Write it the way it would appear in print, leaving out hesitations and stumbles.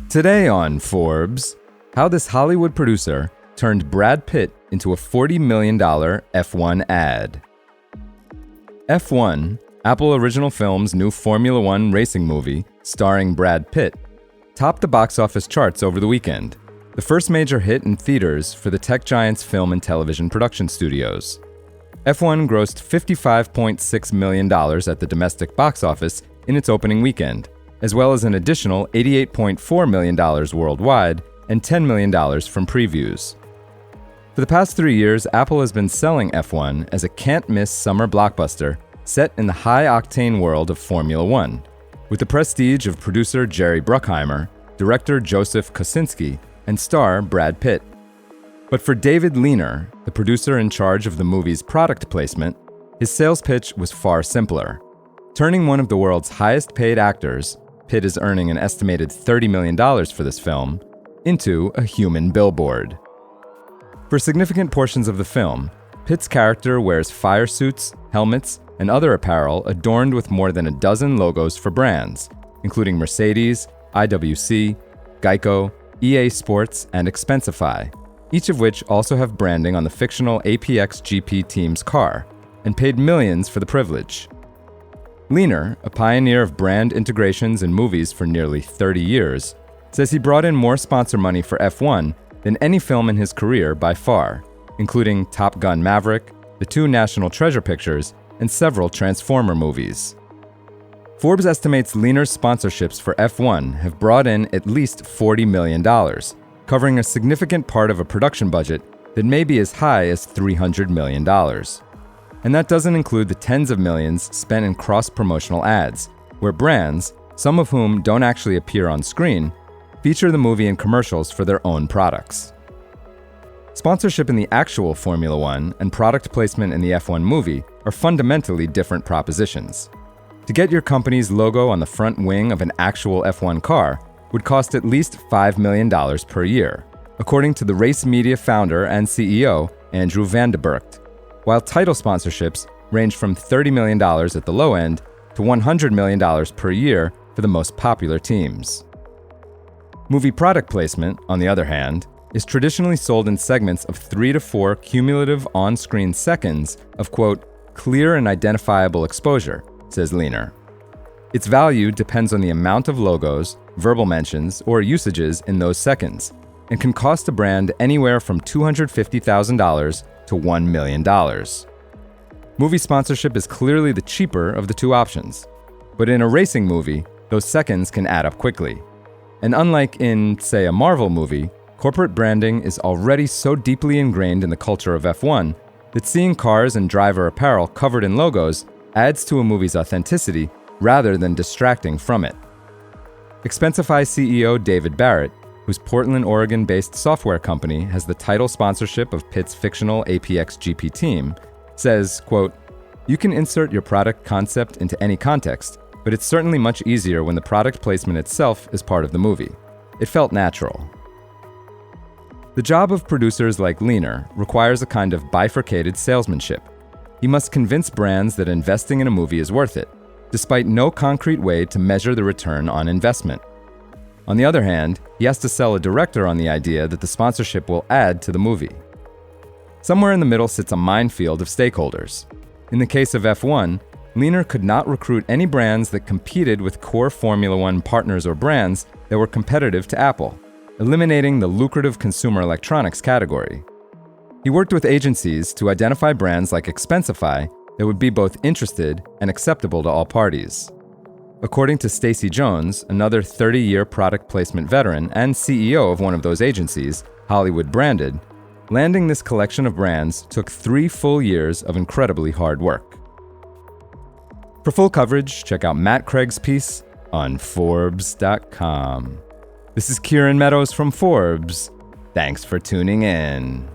Today on Forbes, how this Hollywood producer turned Brad Pitt into a $40 million F1 ad. F1, Apple Original Films' new Formula One racing movie starring Brad Pitt, topped the box office charts over the weekend, the first major hit in theaters for the tech giant's film and television production studios. F1 grossed $55.6 million at the domestic box office in its opening weekend, as well as an additional $88.4 million worldwide and $10 million from previews. For the past 3 years, Apple has been selling F1 as a can't-miss summer blockbuster set in the high-octane world of Formula One, with the prestige of producer Jerry Bruckheimer, director Joseph Kosinski, and star Brad Pitt. But for David Leener, the producer in charge of the movie's product placement, his sales pitch was far simpler, turning one of the world's highest-paid actors, Pitt is earning an estimated $30 million for this film, into a human billboard. For significant portions of the film, Pitt's character wears fire suits, helmets, and other apparel adorned with more than a dozen logos for brands, including Mercedes, IWC, Geico, EA Sports, and Expensify, each of which also have branding on the fictional APXGP team's car, and paid millions for the privilege. Leener, a pioneer of brand integrations in movies for nearly 30 years, says he brought in more sponsor money for F1 than any film in his career by far, including Top Gun: Maverick, the 2 National Treasure pictures, and several Transformer movies. Forbes estimates Leener's sponsorships for F1 have brought in at least $40 million, covering a significant part of a production budget that may be as high as $300 million. And that doesn't include the tens of millions spent in cross-promotional ads, where brands, some of whom don't actually appear on screen, feature the movie in commercials for their own products. Sponsorship in the actual Formula One and product placement in the F1 movie are fundamentally different propositions. To get your company's logo on the front wing of an actual F1 car would cost at least $5 million per year, according to the race media founder and CEO, Andrew Van de Burgt, while title sponsorships range from $30 million at the low end to $100 million per year for the most popular teams. Movie product placement, on the other hand, is traditionally sold in segments of 3 to 4 cumulative on-screen seconds of, quote, clear and identifiable exposure, says Leener. Its value depends on the amount of logos, verbal mentions, or usages in those seconds, and can cost a brand anywhere from $250,000 to $1 million. Movie sponsorship is clearly the cheaper of the two options, but in a racing movie, those seconds can add up quickly. And unlike in, say, a Marvel movie, corporate branding is already so deeply ingrained in the culture of F1 that seeing cars and driver apparel covered in logos adds to a movie's authenticity rather than distracting from it. Expensify CEO David Barrett, whose Portland, Oregon-based software company has the title sponsorship of Pitt's fictional APXGP team, says, quote, you can insert your product concept into any context, but it's certainly much easier when the product placement itself is part of the movie. It felt natural. The job of producers like Leener requires a kind of bifurcated salesmanship. He must convince brands that investing in a movie is worth it, despite no concrete way to measure the return on investment. On the other hand, he has to sell a director on the idea that the sponsorship will add to the movie. Somewhere in the middle sits a minefield of stakeholders. In the case of F1, Leener could not recruit any brands that competed with core Formula One partners or brands that were competitive to Apple, eliminating the lucrative consumer electronics category. He worked with agencies to identify brands like Expensify that would be both interested and acceptable to all parties. According to Stacy Jones, another 30-year product placement veteran and CEO of one of those agencies, Hollywood Branded, landing this collection of brands took 3 full years of incredibly hard work. For full coverage, check out Matt Craig's piece on Forbes.com. This is Kieran Meadows from Forbes. Thanks for tuning in.